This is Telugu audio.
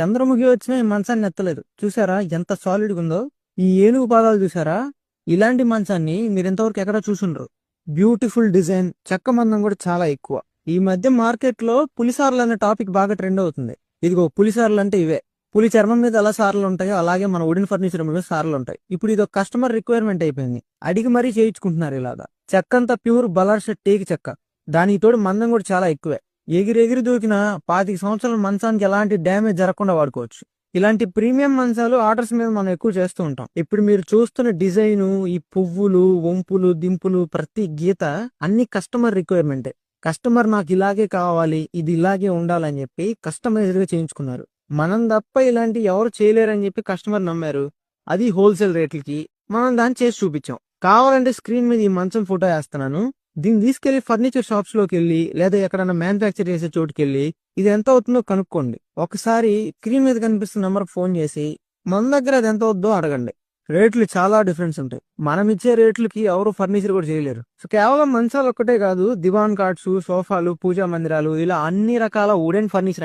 చంద్రముఖి వచ్చిన ఈ మంచాన్ని ఎత్తలేదు. చూసారా ఎంత సాలిడ్ ఉందో? ఈ ఏనుగు పాదాలు చూసారా? ఇలాంటి మంచాన్ని మీరు ఇంతవరకు ఎక్కడ చూసుండ్రు. బ్యూటిఫుల్ డిజైన్, చెక్క మందం కూడా చాలా ఎక్కువ. ఈ మధ్య మార్కెట్ లో పులిసార్లు అనే టాపిక్ బాగా ట్రెండ్ అవుతుంది. ఇదిగో పులిసార్లు అంటే ఇవే. పులి చర్మం మీద ఎలా సార్లు ఉంటాయో అలాగే మన వుడెన్ ఫర్నిచర్ మీద సార్లు ఉంటాయి. ఇప్పుడు ఇది ఒక కస్టమర్ రిక్వైర్మెంట్ అయిపోయింది. అడిగి మరీ చేయించుకుంటున్నారు ఇలాగా. చెక్క అంతా ప్యూర్ బలార్ష టేక్ చెక్క. దానికి తోడు మందం కూడా చాలా ఎక్కువే. ఎగిరి దూకిన 25 సంవత్సరాల మంచానికి ఎలాంటి డ్యామేజ్ జరగకుండా వాడుకోవచ్చు. ఇలాంటి ప్రీమియం మంచాలు ఆర్డర్స్ మీద మనం ఎక్కువ చేస్తూ ఉంటాం. ఇప్పుడు మీరు చూస్తున్న డిజైను, ఈ పువ్వులు, వంపులు, దింపులు, ప్రతి గీత అన్ని కస్టమర్ రిక్వైర్మెంటే. కస్టమర్ నాకు ఇలాగే కావాలి, ఇది ఇలాగే ఉండాలని చెప్పి కస్టమైజ్డ్ గా చేయించుకున్నారు. మనం తప్ప ఇలాంటి ఎవరు చేయలేరని చెప్పి కస్టమర్ నమ్మారు. అది హోల్సేల్ రేట్లకి. మనం దాన్ని చేసి చూపించాం. కావాలంటే స్క్రీన్ మీద ఈ మంచం ఫోటో వేస్తున్నాను. దీన్ని తీసుకెళ్లి ఫర్నిచర్ షాప్స్ లోకి వెళ్ళి లేదా ఎక్కడైనా మ్యానుఫ్యాక్చర్ చేసే చోటుకి వెళ్ళి ఇది ఎంత అవుతుందో కనుక్కోండి. ఒకసారి స్క్రీన్ మీద కనిపిస్తున్న నెంబర్ ఫోన్ చేసి మన దగ్గర అది ఎంత అవుతుందో అడగండి. రేట్లు చాలా డిఫరెన్స్ ఉంటాయి. మనం ఇచ్చే రేట్లకి ఎవరు ఫర్నిచర్ కూడా చేయలేరు. సో కేవలం మంచాలు ఒక్కటే కాదు, దివాన్ కాట్స్, సోఫాలు, పూజా మందిరాలు, ఇలా అన్ని రకాల వుడెన్ ఫర్నిచర్